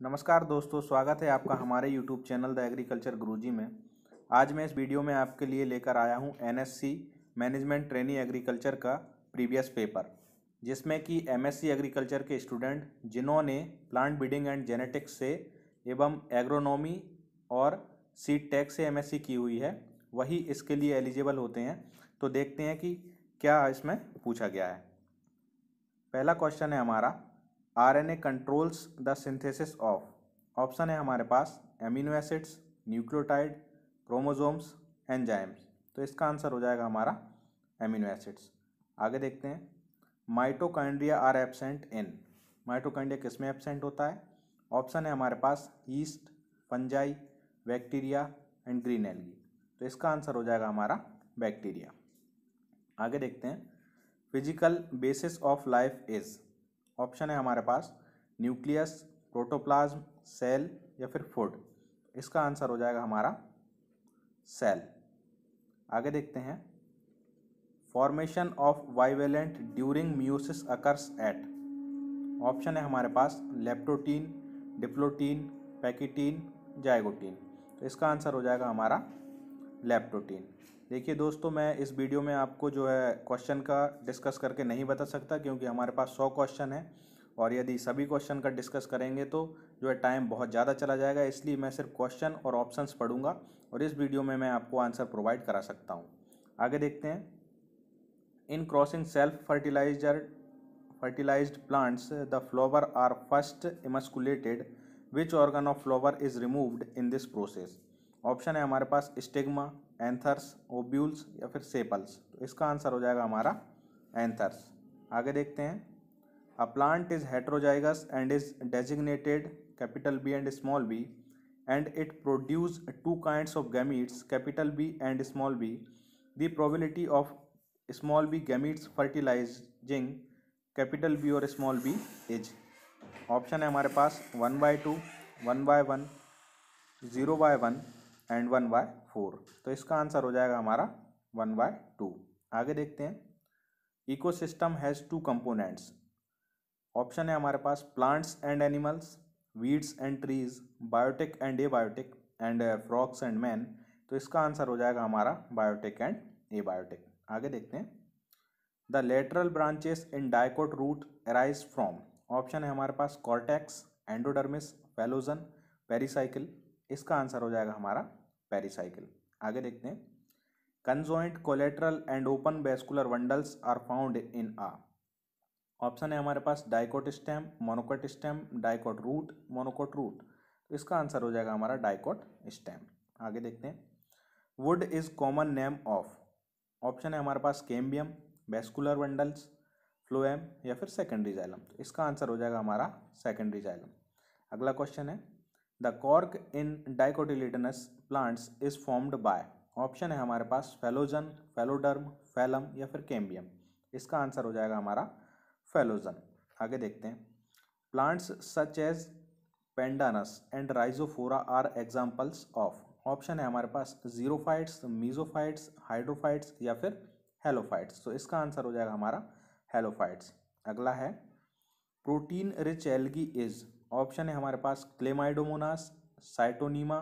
नमस्कार दोस्तों, स्वागत है आपका हमारे YouTube चैनल द एग्रीकल्चर गुरुजी में। आज मैं इस वीडियो में आपके लिए लेकर आया हूं NSC मैनेजमेंट ट्रेनी एग्रीकल्चर का प्रीवियस पेपर, जिसमें कि MSc एग्रीकल्चर के स्टूडेंट जिन्होंने प्लांट ब्रीडिंग एंड जेनेटिक्स से एवं एग्रोनॉमी और सीड टेक से MSc की हुई है, वही इसके लिए एलिजिबल होते हैं। तो देखते हैं कि क्या इसमें पूछा गया है। पहला क्वेश्चन है हमारा, RNA controls the synthesis of. Option है हमारे पास amino acids, nucleotide, chromosomes, enzymes. तो इसका आंसर हो जाएगा हमारा एमिनो एसिड्स। आगे देखते हैं, mitochondria are absent in. Mitochondria किस में एब्सेंट होता है? ऑप्शन है हमारे पास yeast, fungi, bacteria and green algae. तो इसका आंसर हो जाएगा हमारा बैक्टीरिया। आगे देखते हैं, physical basis of life is. Option है हमारे पास न्यूक्लियस, प्रोटोप्लाज्म, सेल या फिर फूड। इसका आंसर हो जाएगा हमारा सेल। आगे देखते हैं, formation of bivalent during meiosis occurs at. Option है हमारे पास लेप्टोटीन, डिप्लोटीन, पैकिटीन, जाइगोटीन। तो इसका आंसर हो जाएगा हमारा लेप्टोटीन। देखिए दोस्तों, मैं इस वीडियो में आपको जो है क्वेश्चन का डिस्कस करके नहीं बता सकता, क्योंकि हमारे पास 100 क्वेश्चन है और यदि सभी क्वेश्चन का डिस्कस करेंगे तो जो है टाइम बहुत ज़्यादा चला जाएगा। इसलिए मैं सिर्फ क्वेश्चन और ऑप्शंस पढ़ूंगा और इस वीडियो में मैं आपको आंसर प्रोवाइड करा सकता हूँ। आगे देखते हैं, in crossing self fertilized plants the flower are first emasculated. Which organ of flower is removed in this process? Option है हमारे पास स्टिग्मा, एंथर्स, ओब्यूल्स या फिर सेपल्स। तो इसका आंसर हो जाएगा हमारा एंथर्स। आगे देखते हैं, a plant is heterozygous and is designated capital B and small b and it produce two kinds of gametes capital B and small b. The probability of small b gametes fertilising capital B or small b is. Option है हमारे पास 1/2, 1/1, 0/1 and 1/4। तो इसका answer हो जाएगा हमारा 1/2। आगे देखते हैं, इकोसिस्टम हैज़ 2 कंपोनेंट्स। ऑप्शन है हमारे पास plants and animals, weeds and trees, biotic and abiotic and frogs and man. तो इसका आंसर हो जाएगा हमारा बायोटिक एंड एबायोटिक। आगे देखते हैं, the lateral branches in dicot root arise from. Option है हमारे पास कॉर्टेक्स, एंडोडर्मिस, फेलोजन, पेरिसाइकिल। इसका आंसर हो जाएगा हमारा पेरिसाइकिल। आगे देखते हैं, conjoint collateral and open vascular bundles are found in ah. Option है हमारे पास dicot stem, monocot stem, dicot root, monocot root. तो इसका आंसर हो जाएगा हमारा डाइकोट स्टेम। आगे देखते हैं, would is common name of. Option है हमारे पास कैम्बियम, वेस्कुलर बंडल्स, फ्लोएम या फिर सेकेंडरी जाइलम। तो इसका आंसर हो जाएगा हमारा सेकेंडरी जाइलम। अगला क्वेश्चन है, the cork in dicotyledonous plants is formed by. Option है हमारे पास फेलोजन, फेलोडर्म, फैलम या फिर कैम्बियम। इसका आंसर हो जाएगा हमारा फेलोजन। आगे देखते हैं, plants such as Pandanus and Rhizophora are examples of. Option है हमारे पास जीरोफाइट्स, मीजोफाइट्स, हाइड्रोफाइट्स या फिर हेलोफाइट्स। तो इसका आंसर हो जाएगा हमारा हेलोफाइट्स। अगला है, protein rich algae is. Option है हमारे पास क्लेमाइडोमोनास, साइटोनीमा,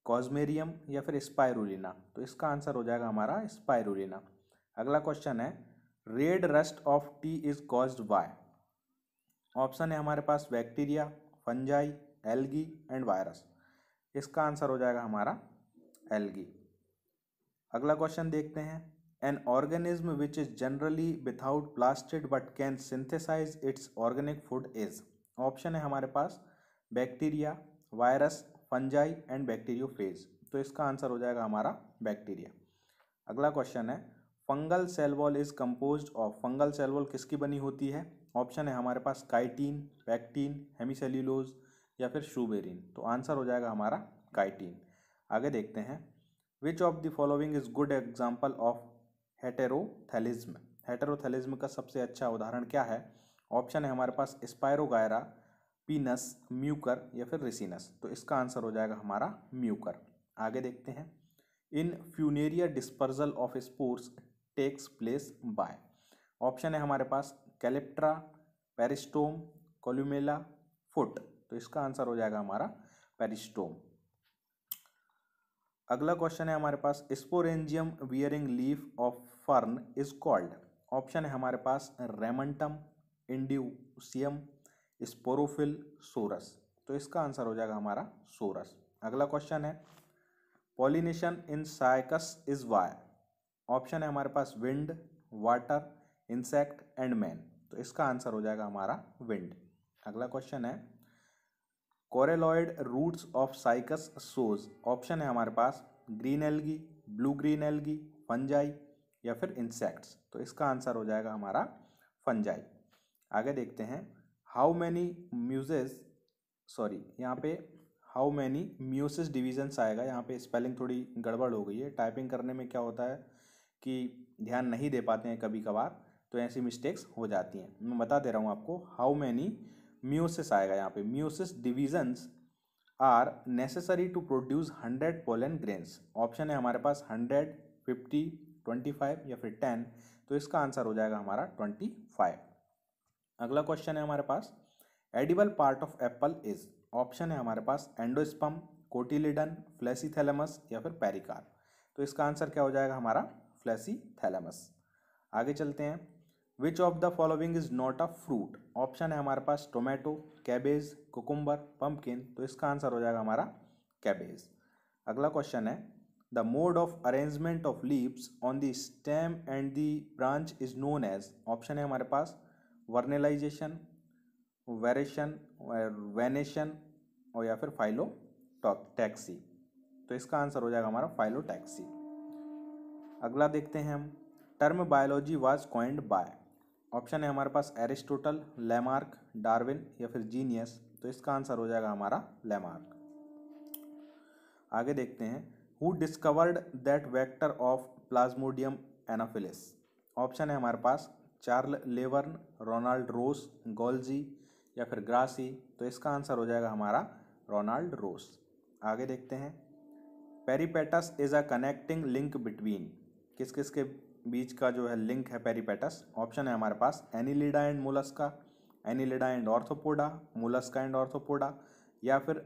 कॉस्मेरियम या फिर स्पाइरुलिना। तो इसका आंसर हो जाएगा हमारा स्पाइरुलिना। अगला क्वेश्चन है, red rust of tea is caused by. Option है हमारे पास bacteria, fungi, algae and virus. इसका आंसर हो जाएगा हमारा एल्गी। अगला क्वेश्चन देखते हैं, an organism which is generally without plastid but can synthesise its organic food is. Option है हमारे पास bacteria, virus, fungi and bacteriophage. तो इसका आंसर हो जाएगा हमारा बैक्टीरिया। अगला क्वेश्चन है, fungal cell wall is composed of. Fungal cell wall किसकी बनी होती है? ऑप्शन है हमारे पास काइटिन, पैक्टिन, हेमिसेल्यूलोज या फिर शूबेरिन। तो आंसर हो जाएगा हमारा काइटिन। आगे देखते हैं, which of the following is good example of heterothallism. Heterothallism का सबसे अच्छा उदाहरण क्या है? ऑप्शन है हमारे पास स्पायरोगायरा, पीनस, म्यूकर या फिर रिसिनस। तो इसका आंसर हो जाएगा हमारा म्यूकर। आगे देखते हैं, in Funaria dispersal of spores takes place by. Option है हमारे पास कैलिप्ट्रा, पेरिस्टोम, कोल्यूमेला, फुट। तो इसका आंसर हो जाएगा हमारा पेरिस्टोम। अगला क्वेश्चन है हमारे पास, sporangium bearing leaf of fern is called. Option है हमारे पास रेमंटम, इंड्यूसियम, स्पोरोफिल, सोरस। तो इसका आंसर हो जाएगा हमारा सोरस। अगला क्वेश्चन है, pollination in Cycas is by. Option है हमारे पास wind, water, insect and man. तो इसका आंसर हो जाएगा हमारा विंड। अगला क्वेश्चन है, coralloid roots of Cycas shows. Option है हमारे पास green algae, blue green algae, fungi या फिर इंसेक्ट्स। तो इसका आंसर हो जाएगा हमारा फंजाई। आगे देखते हैं, हाउ मैनी म्यूजेस, सॉरी यहाँ पे हाउ मैनी म्यूसिस डिविजन्स आएगा। यहाँ पे स्पेलिंग थोड़ी गड़बड़ हो गई है। टाइपिंग करने में क्या होता है कि ध्यान नहीं दे पाते हैं कभी कभार, तो ऐसी मिस्टेक्स हो जाती हैं। मैं बता दे रहा हूँ आपको, हाउ मैनी म्यूसिस आएगा यहाँ पे। Meiosis divisions are necessary to produce 100 pollen grains. Option है हमारे पास 100, 50, 25 या फिर 10। तो इसका आंसर हो जाएगा हमारा 25। अगला क्वेश्चन है हमारे पास, edible part of apple is. Option है हमारे पास एंडोस्पर्म, कोटिलिडन, फ्लेसीथैलेमस या फिर पेरिकार्प। तो इसका आंसर क्या हो जाएगा हमारा फ्लेसीथैलेमस। आगे चलते हैं, which of the following is not a fruit. Option है हमारे पास टोमेटो, कैबेज, कुकुम्बर, पम्पकिन। तो इसका आंसर हो जाएगा हमारा कैबेज। अगला क्वेश्चन है, the mode of arrangement of leaves on the stem and the branch is known as. Option है हमारे पास वर्नेलाइजेशन, वेरेशन, वेनेशन और या फिर फाइलोटैक्सी। तो इसका आंसर हो जाएगा हमारा फाइलोटैक्सी। अगला देखते हैं हम, term biology was coined by. Option है हमारे पास एरिस्टोटल, लैमार्क, डार्विन या फिर जीनियस। तो इसका आंसर हो जाएगा हमारा लैमार्क। आगे देखते हैं, who discovered that vector of Plasmodium Anopheles. Option है हमारे पास चार्ल लेवर्न, रोनाल्ड रोस, गोल्जी या फिर ग्रासी। तो इसका आंसर हो जाएगा हमारा रोनाल्ड रोस। आगे देखते हैं, Peripatus is a connecting link between. किस किस के बीच का जो है लिंक है पेरिपेटस। ऑप्शन है हमारे पास Annelida and Mollusca, Annelida and Arthropoda, Mollusca and Arthropoda या फिर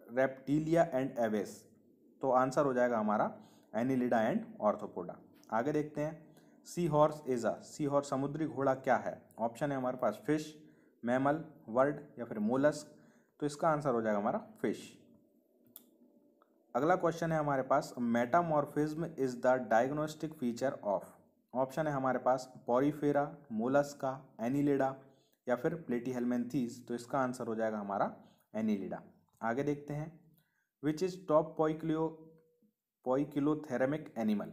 रेप्टिलिया एंड एवेस। तो आंसर हो जाएगा हमारा एनिलिडा एंड ऑर्थोपोडा। आगे देखते हैं, sea horse is a. Sea horse समुद्री घोड़ा क्या है। ऑप्शन है हमारे पास फिश, मैमल, वर्ड या फिर मोलस्क। तो इसका आंसर हो जाएगा हमारा फिश। अगला क्वेश्चन है हमारे पास, metamorphism is the diagnostic feature of. Option है हमारे पास पॉरीफेरा, मोलस्का, एनिलिडा या फिर प्लेटीहेल्मिन्थीज। तो इसका आंसर हो जाएगा हमारा एनिलिडा। आगे देखते हैं, which is top poikilothermic animal.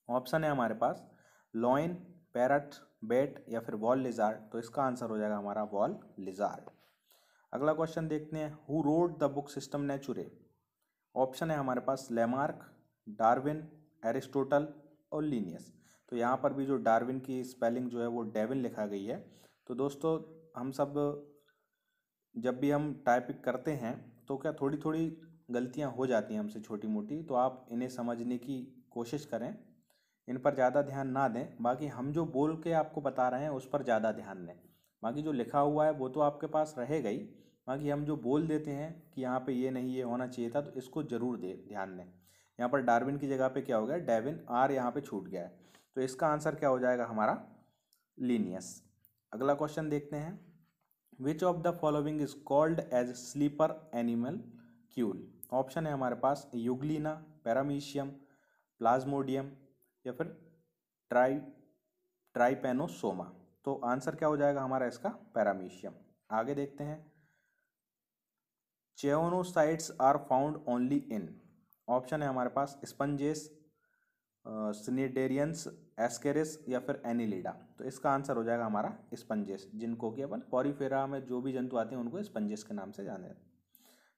Option है हमारे पास लॉइन, पैरट, बेट या फिर वॉल लिजार्ड। तो इसका आंसर हो जाएगा हमारा वॉल लिजार्ड। अगला क्वेश्चन देखते हैं, who wrote the book system नेचुरे। Option है हमारे पास लेमार्क, डार्विन, एरिस्टोटल और लीनियस। तो यहाँ पर भी जो डार्विन की स्पेलिंग जो है वो डेविन लिखा गई है। तो दोस्तों हम सब जब भी हम टाइपिंग करते हैं तो क्या थोड़ी थोड़ी गलतियाँ हो जाती हैं हमसे छोटी मोटी, तो आप इन्हें समझने की कोशिश करें, इन पर ज़्यादा ध्यान ना दें। बाकी हम जो बोल के आपको बता रहे हैं उस पर ज़्यादा ध्यान दें। बाकी जो लिखा हुआ है वो तो आपके पास रहेगा ही, बाकी हम जो बोल देते हैं कि यहाँ पे ये नहीं, ये होना चाहिए था, तो इसको ज़रूर ध्यान दें। यहाँ पर डार्विन की जगह पे क्या हो गया, डेविन, आर यहाँ पे छूट गया है। तो इसका आंसर क्या हो जाएगा हमारा लीनियस। अगला क्वेश्चन देखते हैं, which of the following is called as sleeper animal cool. Option है हमारे पास यूग्लिना, पैरामीशियम, प्लाज्मोडियम या फिर ट्राइपेनोसोमा। तो आंसर क्या हो जाएगा हमारा इसका पैरामीशियम। आगे देखते हैं, choanocytes are found only in. Option है हमारे पास स्पंजेस, सिनेडेरियंस, एस्केरिस या फिर एनिलिडा। तो इसका आंसर हो जाएगा हमारा स्पंजेस, जिनको कि अपन पॉरीफेरा में जो भी जंतु आते हैं उनको स्पंजेस के नाम से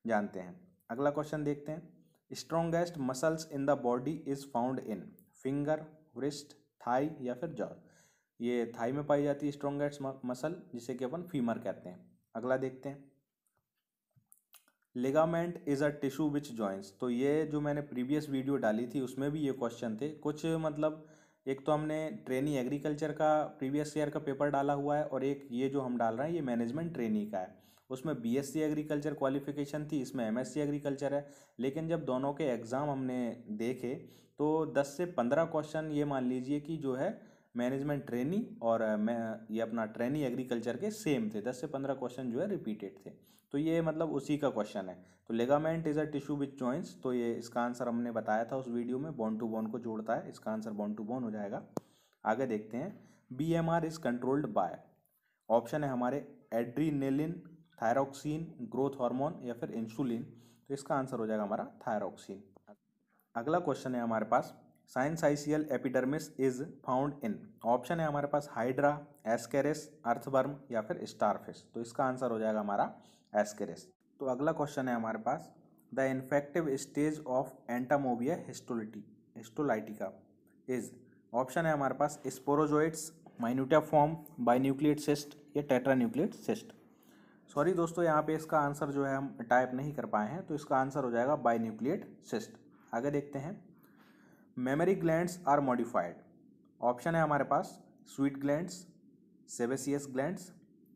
जानते हैं। अगला क्वेश्चन देखते हैं, strongest muscles in the body is found in finger, wrist, thigh या फिर जॉ। ये थाई में पाई जाती है स्ट्रॉन्गेस्ट मसल, जिसे कि अपन फीमर कहते हैं। अगला देखते हैं, ligament is a tissue which joins. तो ये जो मैंने प्रीवियस वीडियो डाली थी उसमें भी ये क्वेश्चन थे कुछ, मतलब एक तो हमने ट्रेनी एग्रीकल्चर का प्रीवियस ईयर का पेपर डाला हुआ है और एक ये जो हम डाल रहे हैं ये मैनेजमेंट ट्रेनी का है। उसमें बीएससी एग्रीकल्चर क्वालिफिकेशन थी, इसमें एमएससी एग्रीकल्चर है। लेकिन जब दोनों के एग्ज़ाम हमने देखे तो 10 से 15 क्वेश्चन ये मान लीजिए कि जो है मैनेजमेंट ट्रेनी और ये अपना ट्रेनी एग्रीकल्चर के सेम थे। 10 से 15 क्वेश्चन जो है रिपीटेड थे। तो ये मतलब उसी का क्वेश्चन है। तो ligament is a tissue which joints, तो ये इसका आंसर हमने बताया था उस वीडियो में, बोन टू बोन को जोड़ता है, इसका आंसर बोन टू बोन हो जाएगा। आगे देखते हैं, BMR is controlled by, option है हमारे एड्रीनेलिन, थायरोक्सिन, ग्रोथ हार्मोन या फिर इंसुलिन। तो इसका आंसर हो जाएगा हमारा थायरोक्सिन। अगला क्वेश्चन है हमारे पास, syncytial epidermis is found in, option है हमारे पास हाइड्रा, एस्केरिस, अर्थवर्म या फिर स्टारफिश। तो इसका आंसर हो जाएगा हमारा एस्केरिस। तो अगला क्वेश्चन है हमारे पास, the infective stage of Entamoeba histolytica is, option है हमारे पास sporozoites, minuta form, binucleate cyst या टेट्रान्यूक्लिएट सिस्ट। सॉरी दोस्तों, यहाँ पे इसका आंसर जो है हम टाइप नहीं कर पाए हैं, तो इसका आंसर हो जाएगा बाइन्यूक्लिएट सिस्ट। आगे देखते हैं, mammary glands are modified, option है हमारे पास sweat glands, sebaceous glands,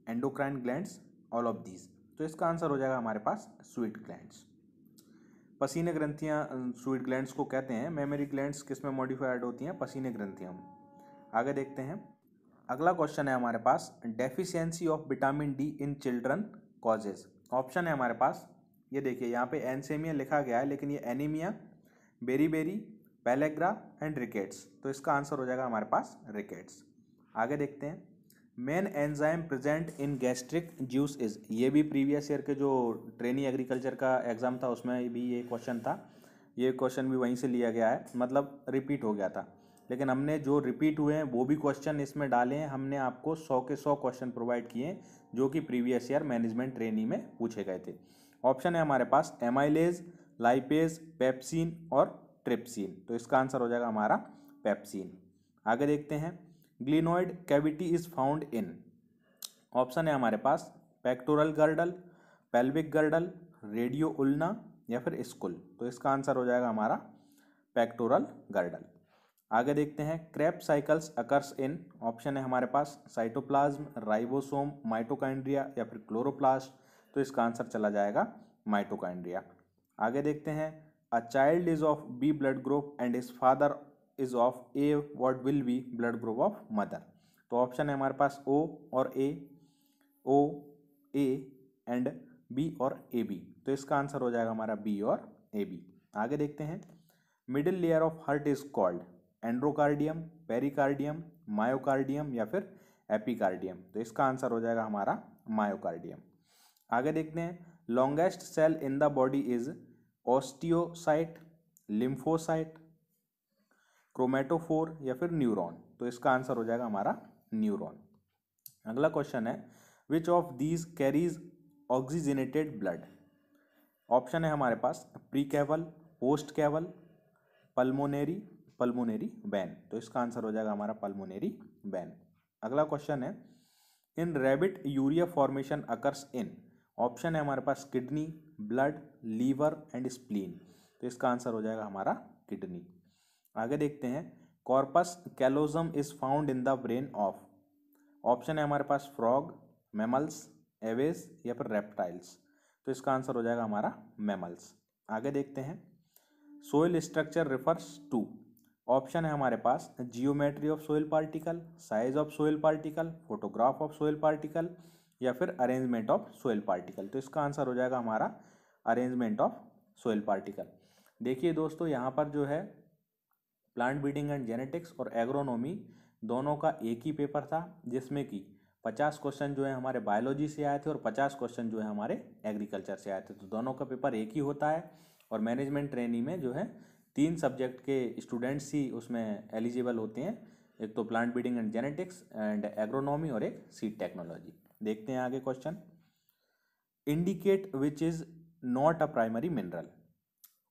endocrine glands, all of these. तो इसका आंसर हो जाएगा हमारे पास स्वीट ग्लैंड्स। पसीने ग्रंथियाँ स्वीट ग्लैंड्स को कहते हैं, मेमोरी ग्लैंड्स किस में मॉडिफाइड होती हैं, पसीने ग्रंथियों में। आगे देखते हैं, अगला क्वेश्चन है हमारे पास, deficiency of vitamin D in children causes, option है हमारे पास, ये देखिए यहाँ पे एनसेमिया लिखा गया है लेकिन ये anaemia, beriberi, pellagra and rickets. तो इसका आंसर हो जाएगा हमारे पास रिकेट्स। आगे देखते हैं, main enzyme present in gastric juice is, ये भी प्रीवियस ईयर के जो ट्रेनी एग्रीकल्चर का एग्जाम था उसमें भी ये क्वेश्चन था, ये क्वेश्चन भी वहीं से लिया गया है, मतलब रिपीट हो गया था। लेकिन हमने जो रिपीट हुए हैं वो भी क्वेश्चन इसमें डाले हैं, हमने आपको 100 के 100 क्वेश्चन प्रोवाइड किए हैं जो कि प्रीवियस ईयर मैनेजमेंट ट्रेनी में पूछे गए थे। ऑप्शन है हमारे पास एमाइलेज, लाइपेज, पेप्सिन और ट्रिप्सिन। तो इसका आंसर हो जाएगा हमारा पेप्सिन। आगे देखते हैं, glenoid cavity is found in, option है हमारे पास pectoral girdle, pelvic girdle, radio ulna या फिर स्कुल। तो इसका आंसर हो जाएगा हमारा पेक्टोरल गर्डल। आगे देखते हैं, Krebs cycles occurs in, option है हमारे पास साइटोप्लाज्म, राइबोसोम, माइटोकांड्रिया या फिर क्लोरोप्लास्ट। तो इसका आंसर चला जाएगा माइटोकांड्रिया। आगे देखते हैं, a child is of B blood group and his father is of A, what will be blood group of mother. तो ऑप्शन है हमारे पास ओ और ए, ओ, ए एंड बी और ए बी। तो इसका आंसर हो जाएगा हमारा बी और ए बी। आगे देखते हैं, middle layer of heart is called endocardium, pericardium, myocardium या फिर एपिकार्डियम। तो इसका आंसर हो जाएगा हमारा मायोकार्डियम। आगे देखते हैं, longest cell in the body is osteocyte, lymphocyte, chromatophore या फिर न्यूरॉन। तो इसका आंसर हो जाएगा हमारा न्यूरॉन। अगला क्वेश्चन है, which of these carries oxygenated blood, option है हमारे पास प्रीकेवल, पोस्ट केवल, पल्मोनेरी वेन। तो इसका आंसर हो जाएगा हमारा पल्मोनेरी वेन। अगला क्वेश्चन है, in rabbit urea formation occurs in, option है हमारे पास kidney, blood, liver and spleen. तो इसका आंसर हो जाएगा हमारा किडनी। आगे देखते हैं, corpus callosum is found in the brain of, option है हमारे पास फ्रॉग, मैमल्स, एवेस या फिर रेप्टाइल्स। तो इसका आंसर हो जाएगा हमारा मैमल्स। आगे देखते हैं, soil structure refers to, option है हमारे पास geometry of soil particle, size of soil particle, photograph of soil particle या फिर अरेंजमेंट ऑफ सोइल पार्टिकल। तो इसका आंसर हो जाएगा हमारा अरेंजमेंट ऑफ सोइल पार्टिकल। देखिए दोस्तों, यहाँ पर जो है प्लांट ब्रीडिंग एंड जेनेटिक्स और एग्रोनॉमी दोनों का एक ही पेपर था, जिसमें कि 50 क्वेश्चन जो है हमारे बायोलॉजी से आए थे और 50 क्वेश्चन जो है हमारे एग्रीकल्चर से आए थे। तो दोनों का पेपर एक ही होता है और मैनेजमेंट ट्रेनिंग में जो है 3 सब्जेक्ट के स्टूडेंट्स ही उसमें एलिजिबल होते हैं, एक तो plant breeding and genetics and agronomy और एक सीड टेक्नोलॉजी। देखते हैं आगे question, indicate which is not a primary mineral,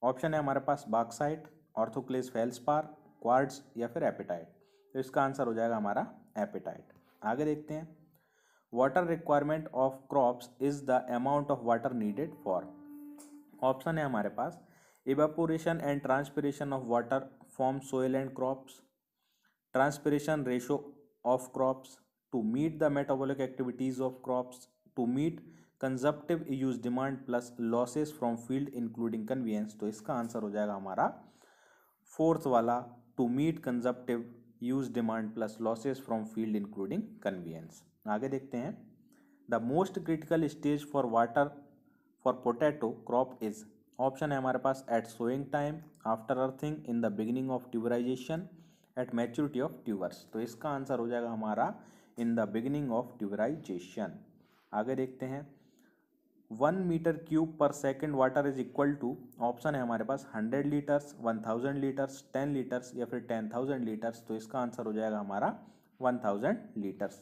option है हमारे पास बॉक्साइट, ऑर्थोक्लेस फेल्सपार, क्वार्ट्ज या फिर एपेटाइट। तो इसका आंसर हो जाएगा हमारा एपेटाइट। आगे देखते हैं, water requirement of crops is the amount of water needed for, option है हमारे पास evaporation and transpiration of water from soil and crops, transpiration ratio of crops, to meet the metabolic activities of crops, to meet consumptive use demand plus losses from field including convenience. तो इसका answer हो जाएगा हमारा fourth वाला, to meet consumptive use demand plus losses from field including convenience. आगे देखते हैं, the most critical stage for water for potato crop is. Option है हमारे पास at sowing time, after earthing, in the beginning of tuberisation, at maturity of tubers. तो इसका answer हो जाएगा हमारा in the beginning of tuberisation. आगे देखते हैं, 1 metre cube per second water is equal to, option है हमारे पास 100 लीटर्स, 1000 लीटर्स, 10 लीटर्स या फिर 10,000 लीटर्स। तो इसका आंसर हो जाएगा हमारा 1000 लीटर्स।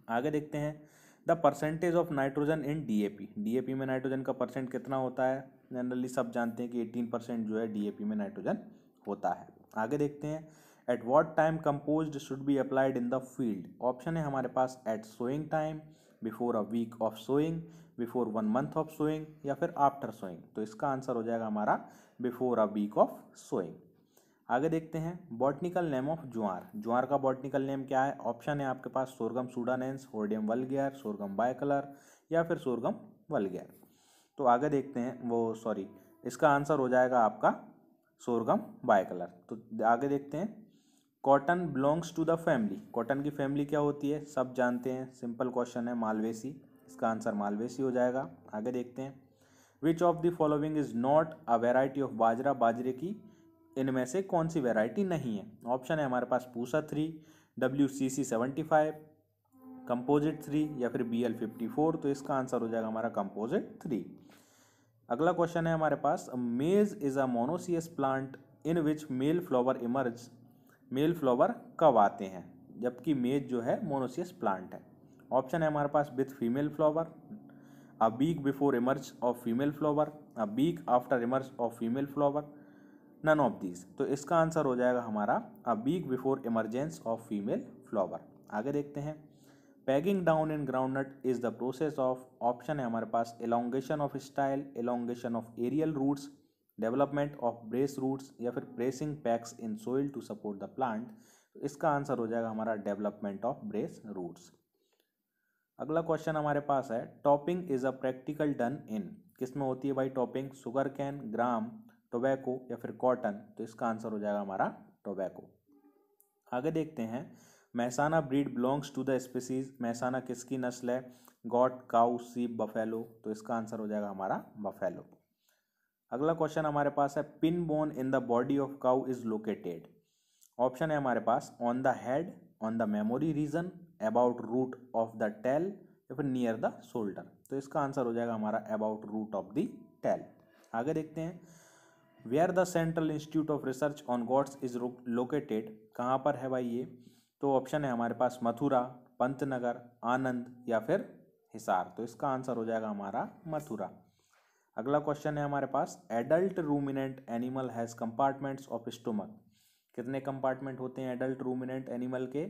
आगे देखते हैं, the percentage of nitrogen in DAP. DAP में नाइट्रोजन का परसेंट कितना होता है? जनरली सब जानते हैं कि 18% जो है डीएपी में नाइट्रोजन होता है। आगे देखते हैं, at what time compost should be applied in the field. Option है हमारे पास at sowing time, before a week of sowing, before 1 month of sowing या फिर आफ्टर सोइंग। तो इसका आंसर हो जाएगा हमारा before a week of sowing. आगे देखते हैं, बॉटनिकल नेम ऑफ ज्वार। ज्वार का बॉटनिकल नेम क्या है? ऑप्शन है आपके पास sorghum sudanense, hordeum vulgare, sorghum bicolor या फिर सोरगम वल्गेर। तो आगे देखते हैं, इसका आंसर हो जाएगा आपका सोरगम बायकलर। तो आगे देखते हैं, cotton belongs to the family. Cotton की फैमिली क्या होती है? सब जानते हैं, सिंपल क्वेश्चन है, मालवेसी। इसका आंसर मालवेसी हो जाएगा। आगे देखते हैं, which of the following is not a variety of bajra. बाजरे की इनमें से कौन सी वैरायटी नहीं है? ऑप्शन है हमारे पास पूसा 3, WCC 75, कंपोजिट 3 या फिर BL54। तो इसका आंसर हो जाएगा हमारा कंपोजिट 3। अगला क्वेश्चन है हमारे पास, मेज is a monoecious plant in which male flower emerge. Male flower कब आते हैं जबकि मेज जो है मोनोसियस प्लांट है? ऑप्शन है हमारे पास with female flower, a week before emerge of female flower, a week after emerge of female flower, none of these. तो इसका आंसर हो जाएगा हमारा a week before emergence of female flower. आगे देखते हैं, pegging down in groundnut is the process of. Option है हमारे पास elongation of style, elongation of aerial roots, development of brace roots या फिर pressing pegs in soil to support the plant. तो इसका आंसर हो जाएगा हमारा डेवलपमेंट ऑफ ब्रेस रूट्स। अगला क्वेश्चन हमारे पास है, topping is a practical done in. किस में होती है भाई topping? Sugarcane, gram, tobacco या फिर कॉटन। तो इसका आंसर हो जाएगा हमारा टोबैको। आगे देखते हैं, Mehsana breed belongs to the species. Mehsana किसकी नस्ल है? Goat, cow, sheep, buffalo. तो इसका आंसर हो जाएगा हमारा बफेलो। अगला क्वेश्चन हमारे पास है, pin bone in the body of cow is located. Option है हमारे पास on the head, on the memory region, about root of the tail या फिर नियर द शोल्डर। तो इसका आंसर हो जाएगा हमारा about root of the tail. आगे देखते हैं, where the central institute of research on goats is located. कहाँ पर है भाई ये? तो ऑप्शन है हमारे पास मथुरा, पंतनगर, आनंद या फिर हिसार। तो इसका आंसर हो जाएगा हमारा मथुरा। अगला क्वेश्चन है हमारे पास, adult ruminant animal has compartments of stomach. कितने कंपार्टमेंट होते हैं एडल्ट रूमिनेंट एनिमल के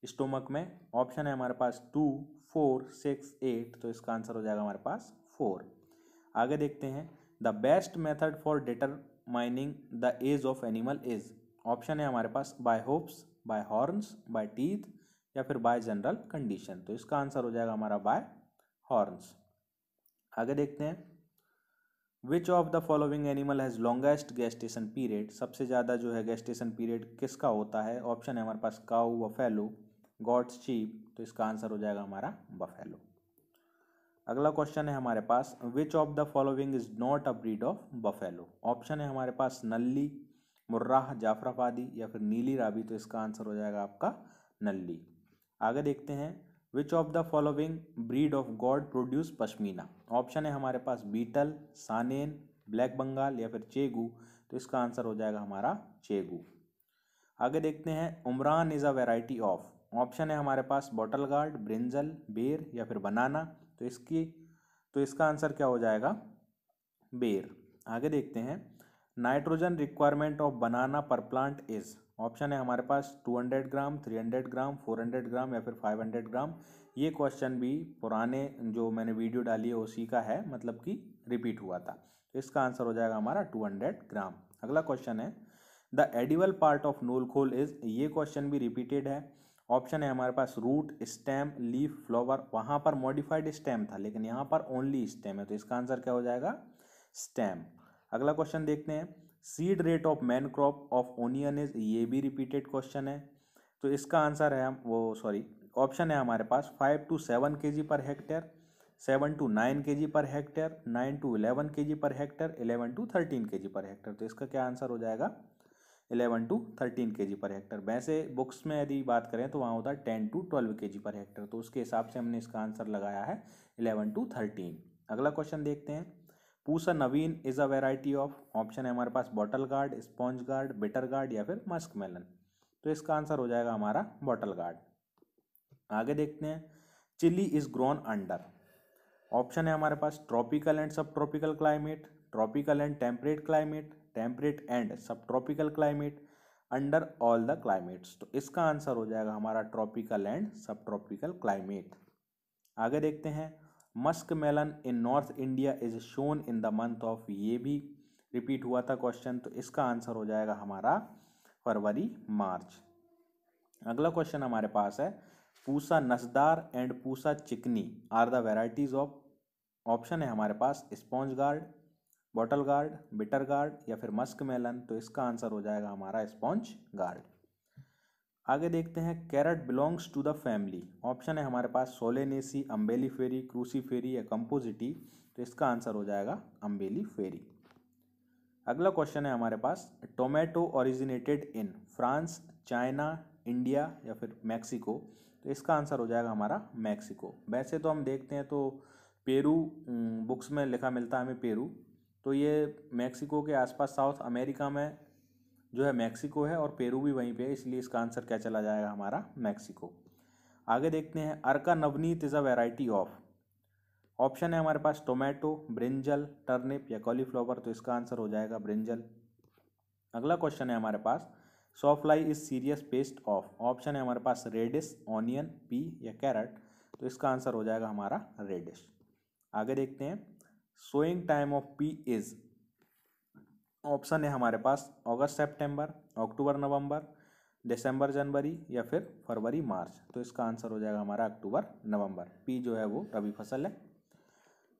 स्टोमक में? ऑप्शन है हमारे पास 2, 4, 6, 8। तो इसका आंसर हो जाएगा हमारे पास 4। आगे देखते हैं, the best method for determining the age of animal is. Option है हमारे पास by hoofs, by horns, by teeth या फिर बाय जनरल कंडीशन। तो इसका आंसर हो जाएगा हमारा बाय हॉर्न्स। आगे देखते हैं, which of the following animal has longest gestation period. सबसे ज़्यादा जो है गेस्टेशन पीरियड किसका होता है? ऑप्शन है हमारे पास काऊ, बफेलो, गॉट्स, शीप। तो इसका आंसर हो जाएगा हमारा बफेलो। अगला क्वेश्चन है हमारे पास, which of the following is not a breed of buffalo. Option है हमारे पास नल्ली, मुर्राह, जाफराबादी या फिर नीली रावी। तो इसका आंसर हो जाएगा आपका नल्ली। आगे देखते हैं, which of the following breed of God produce pashmina. Option है हमारे पास बीटल, सानेन, ब्लैक बंगाल या फिर चेगू। तो इसका आंसर हो जाएगा हमारा चेगू। आगे देखते हैं, Umran is a variety of. Option है हमारे पास बॉटल गार्ड, ब्रिंजल, बेर या फिर बनाना। तो इसका आंसर क्या हो जाएगा? बेर। आगे देखते हैं, नाइट्रोजन रिक्वायरमेंट ऑफ बनाना पर प्लांट इज। ऑप्शन है हमारे पास 200 ग्राम, 300 ग्राम, 400 ग्राम या फिर 500 ग्राम। ये क्वेश्चन भी पुराने जो मैंने वीडियो डाली है उसी का है, मतलब कि रिपीट हुआ था। तो इसका आंसर हो जाएगा हमारा 200 ग्राम। अगला क्वेश्चन है, the edible part of knolkhol is. ये क्वेश्चन भी रिपीटेड है। ऑप्शन है हमारे पास रूट, स्टेम, लीफ, फ्लावर। वहाँ पर मॉडिफाइड स्टेम था लेकिन यहाँ पर ओनली स्टेम है, तो इसका आंसर क्या हो जाएगा? स्टेम। अगला क्वेश्चन देखते हैं, seed rate of man crop of onion is, ये भी रिपीटेड क्वेश्चन है, तो इसका आंसर है ऑप्शन है हमारे पास 5 to 7 kg per hectare, 7 to 9 kg per hectare, 9 to 11 kg per hectare, 11 to 13 kg per hectare. तो इसका क्या आंसर हो जाएगा? 11 to 13 kg पर हेक्टेयर। वैसे बुक्स में यदि बात करें तो वहाँ होता है 10 to 12 kg पर हेक्टेयर, तो उसके हिसाब से हमने इसका आंसर लगाया है 11 to 13। अगला क्वेश्चन देखते हैं, Pusa Naveen is a variety of, option है हमारे पास bottle gourd, sponge gourd, bitter gourd या फिर मस्क मेलन। तो इसका आंसर हो जाएगा हमारा बॉटल गार्ड। आगे देखते हैं, chilli is grown under, option है हमारे पास tropical and subtropical climate, tropical and temperate climate, temperate and subtropical climate, under all the climates. तो इसका आंसर हो जाएगा हमारा tropical and subtropical climate. आगे देखते हैं, musk melon in north India is sown in the month of, ये भी रिपीट हुआ था क्वेश्चन, तो इसका आंसर हो जाएगा हमारा फरवरी मार्च। अगला क्वेश्चन हमारे पास है, Pusa नसदार and Pusa Chikni are the varieties of, option है हमारे पास sponge gourd, bottle gourd, bitter gourd या फिर मस्क मेलन। तो इसका आंसर हो जाएगा हमारा स्पॉन्ज गार्ड। आगे देखते हैं, carrot belongs to the family, option है हमारे पास सोलेनेसी, अम्बेलीफेरी, क्रूसीफेरी या कंपोजिटी। तो इसका आंसर हो जाएगा अम्बेलीफेरी। अगला क्वेश्चन है हमारे पास, tomato originated in France, China, India या फिर मैक्सिको। तो इसका आंसर हो जाएगा हमारा मैक्सिको। वैसे तो हम देखते हैं तो पेरू बुक्स में लिखा मिलता है हमें पेरू, तो ये मैक्सिको के आसपास साउथ अमेरिका में जो है मैक्सिको है और पेरू भी वहीं पे है, इसलिए इसका आंसर क्या चला जाएगा हमारा मैक्सिको। आगे देखते हैं, Arka Navneet is a variety of, option है हमारे पास टोमेटो, ब्रिंजल, टर्निप या कॉलीफ्लावर। तो इसका आंसर हो जाएगा ब्रिंजल। अगला क्वेश्चन है हमारे पास, sawfly is serious pest of, option है हमारे पास रेडिस, ऑनियन, पी या कैरेट। तो इसका आंसर हो जाएगा हमारा रेडिश। आगे देखते हैं, sowing time of pea is, option है हमारे पास अगस्त सितंबर, अक्टूबर नवंबर, दिसंबर जनवरी या फिर फरवरी मार्च। तो इसका आंसर हो जाएगा हमारा अक्टूबर नवंबर। पी जो है वो रबी फसल है।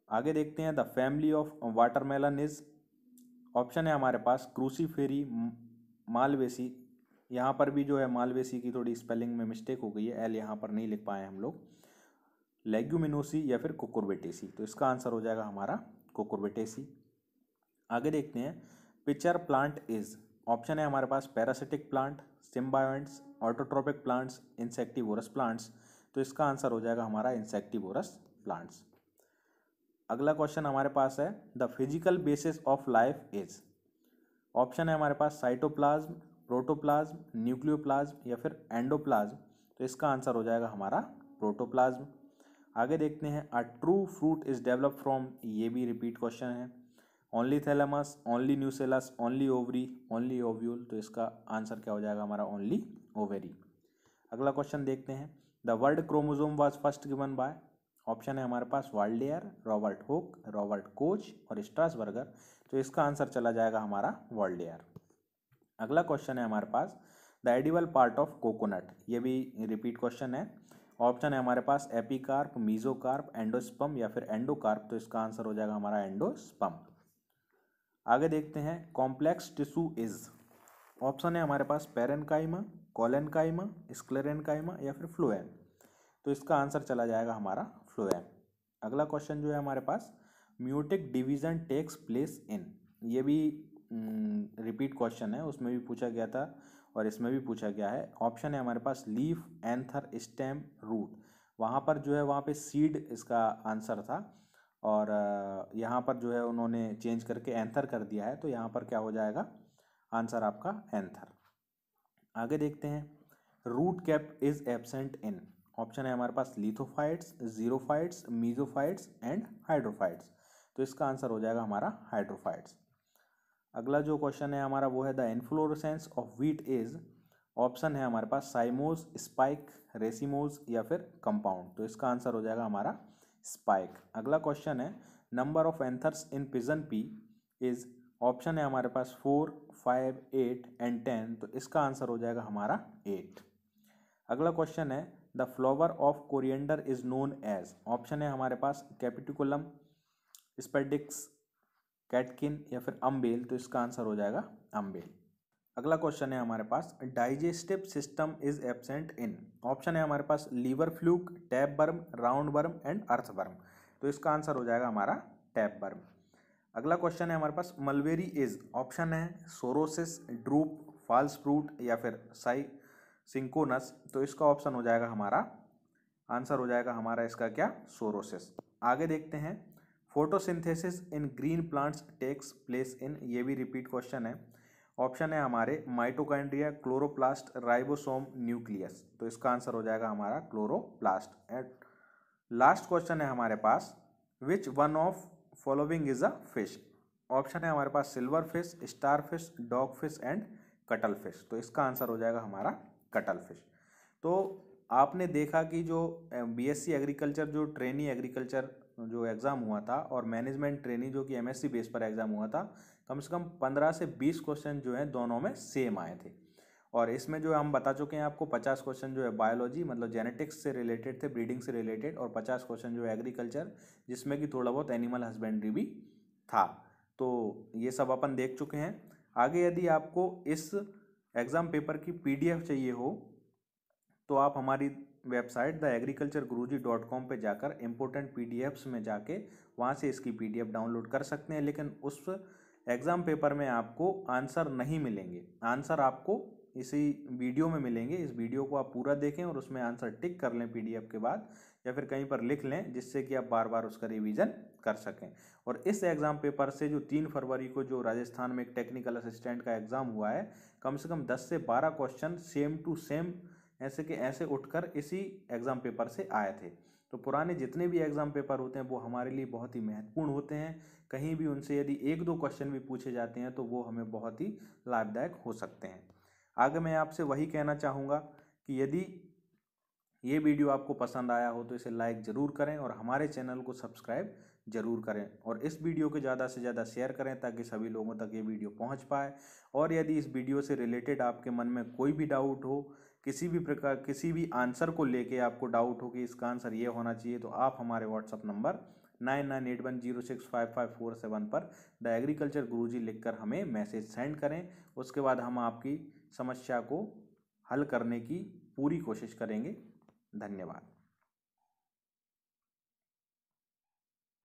आगे देखते हैं, the family of watermelon is, option है हमारे पास क्रूसीफेरी, मालवेसी, यहाँ पर भी जो है मालवेसी की थोड़ी स्पेलिंग में मिस्टेक हो गई है, एल यहाँ पर नहीं लिख पाए हम लोग, लेग्यूमिनोसी या फिर कुकुरबिटेसी। तो इसका आंसर हो जाएगा हमारा कुकुरबिटेसी। आगे देखते हैं, पिचर प्लांट इज, ऑप्शन है हमारे पास parasitic plant, symbionts, autotrophic plants, insectivorous plants. तो इसका आंसर हो जाएगा हमारा इंसेक्टिवोरस प्लांट्स। अगला क्वेश्चन हमारे पास है, the physical basis of life is, option है हमारे पास साइटोप्लाज्म, प्रोटोप्लाज्म, न्यूक्लियोप्लाज्म या फिर एंडोप्लाज्म। तो इसका आंसर हो जाएगा हमारा प्रोटोप्लाज्म। आगे देखते हैं, a true fruit is develop from, ये भी रिपीट क्वेश्चन है, only thalamus, only nucellus, only ovary, only ovule. तो इसका आंसर क्या हो जाएगा हमारा ओनली ओवेरी। अगला क्वेश्चन देखते हैं, the word chromosome was first given by, option है हमारे पास Waldeyer, Robert Hooke, Robert Koch और स्ट्रासबर्गर। तो इसका आंसर चला जाएगा हमारा वाल्डेयर। अगला क्वेश्चन है हमारे पास, the edible part of coconut, ये भी रिपीट क्वेश्चन है, ऑप्शन है हमारे पास एपिकार्प, मीजोकार्प, एंडोस्पर्म या फिर एंडोकार्प। तो इसका आंसर हो जाएगा हमारा एंडोस्पर्म। आगे देखते हैं, कॉम्प्लेक्स टिश्यू इज, ऑप्शन है हमारे पास पेरेन्काइमा, कोलेनकाइमा, स्क्लेरेन्काइमा या फिर फ्लोएम। तो इसका आंसर चला जाएगा हमारा फ्लोएम। अगला क्वेश्चन जो है हमारे पास, meiotic division takes place in, ये भी रिपीट क्वेश्चन है, उसमें भी पूछा गया था और इसमें भी पूछा गया है। ऑप्शन है हमारे पास लीफ, एंथर, स्टेम, रूट। वहाँ पर जो है वहाँ पे सीड इसका आंसर था और यहाँ पर जो है उन्होंने चेंज करके एंथर कर दिया है, तो यहाँ पर क्या हो जाएगा आंसर आपका एंथर। आगे देखते हैं, root cap is absent in, option है हमारे पास lithophytes, xerophytes, mesophytes and hydrophytes. तो इसका आंसर हो जाएगा हमारा हाइड्रोफाइट्स। अगला जो क्वेश्चन है हमारा वो है, the inflorescence of wheat is, option है हमारे पास साइमोज, स्पाइक, रेसिमोज या फिर कंपाउंड। तो इसका आंसर हो जाएगा हमारा स्पाइक। अगला क्वेश्चन है, number of anthers in pigeon P is, option है हमारे पास 4, 5, 8 एंड 10। तो इसका आंसर हो जाएगा हमारा 8। अगला क्वेश्चन है the flower of coriander is known as. Option है हमारे पास कैपिटिकुलम, स्पेडिक्स, कैटकिन या फिर अम्बेल। तो इसका आंसर हो जाएगा अम्बेल। अगला क्वेश्चन है हमारे पास digestive system is absent in. Option है हमारे पास liver fluke, tapeworm, roundworm and earthworm. तो इसका आंसर हो जाएगा हमारा टैप वर्म। अगला क्वेश्चन है हमारे पास मलबेरी इज। ऑप्शन है सोरोसिस, ड्रूप, फॉल्स फ्रूट या फिर सिंकोनस। तो इसका ऑप्शन हो जाएगा हमारा आंसर हो जाएगा हमारा इसका क्या, सोरोसिस। आगे देखते हैं photosynthesis in green plants takes place in. ये भी रिपीट क्वेश्चन है। ऑप्शन है हमारे माइटोकॉन्ड्रिया, क्लोरोप्लास्ट, राइबोसोम, न्यूक्लियस। तो इसका आंसर हो जाएगा हमारा क्लोरोप्लास्ट। एंड लास्ट क्वेश्चन है हमारे पास which one of following is a fish. Option है हमारे पास silverfish, starfish, dogfish and cuttlefish. तो इसका आंसर हो जाएगा हमारा कटल फिश। तो आपने देखा कि जो बीएससी एग्रीकल्चर जो ट्रेनी एग्रीकल्चर जो एग्ज़ाम हुआ था और मैनेजमेंट ट्रेनी जो कि एमएससी बेस पर एग्ज़ाम हुआ था, कम से कम 15 से 20 क्वेश्चन जो हैं दोनों में सेम आए थे। और इसमें जो हम बता चुके हैं आपको 50 क्वेश्चन जो है बायोलॉजी मतलब जेनेटिक्स से रिलेटेड थे, ब्रीडिंग से रिलेटेड, और 50 क्वेश्चन जो है एग्रीकल्चर जिसमें कि थोड़ा बहुत एनिमल हस्बेंड्री भी था। तो ये सब अपन देख चुके हैं। आगे यदि आपको इस एग्ज़ाम पेपर की PDF चाहिए हो तो आप हमारी वेबसाइट theagricultureguruji.com पे जाकर इम्पोर्टेंट PDFs में जाके वहाँ से इसकी PDF डाउनलोड कर सकते हैं। लेकिन उस एग्ज़ाम पेपर में आपको आंसर नहीं मिलेंगे, आंसर आपको इसी वीडियो में मिलेंगे। इस वीडियो को आप पूरा देखें और उसमें आंसर टिक कर लें PDF के बाद, या फिर कहीं पर लिख लें, जिससे कि आप बार बार उसका रिवीजन कर सकें। और इस एग्ज़ाम पेपर से जो 3 फरवरी को जो राजस्थान में एक टेक्निकल असिस्टेंट का एग्ज़ाम हुआ है, कम से कम 10 से 12 क्वेश्चन सेम टू सेम ऐसे के ऐसे उठकर इसी एग्ज़ाम पेपर से आए थे। तो पुराने जितने भी एग्ज़ाम पेपर होते हैं वो हमारे लिए बहुत ही महत्वपूर्ण होते हैं। कहीं भी उनसे यदि 1-2 क्वेश्चन भी पूछे जाते हैं तो वो हमें बहुत ही लाभदायक हो सकते हैं। आगे मैं आपसे वही कहना चाहूँगा कि यदि ये वीडियो आपको पसंद आया हो तो इसे लाइक ज़रूर करें और हमारे चैनल को सब्सक्राइब ज़रूर करें, और इस वीडियो को ज़्यादा से ज़्यादा शेयर करें ताकि सभी लोगों तक ये वीडियो पहुंच पाए। और यदि इस वीडियो से रिलेटेड आपके मन में कोई भी डाउट हो, किसी भी प्रकार किसी भी आंसर को लेके आपको डाउट हो कि इसका आंसर ये होना चाहिए, तो आप हमारे व्हाट्सअप नंबर 9981065547 पर द एग्रीकल्चर गुरुजी लिखकर हमें मैसेज सेंड करें। उसके बाद हम आपकी समस्या को हल करने की पूरी कोशिश करेंगे। धन्यवाद।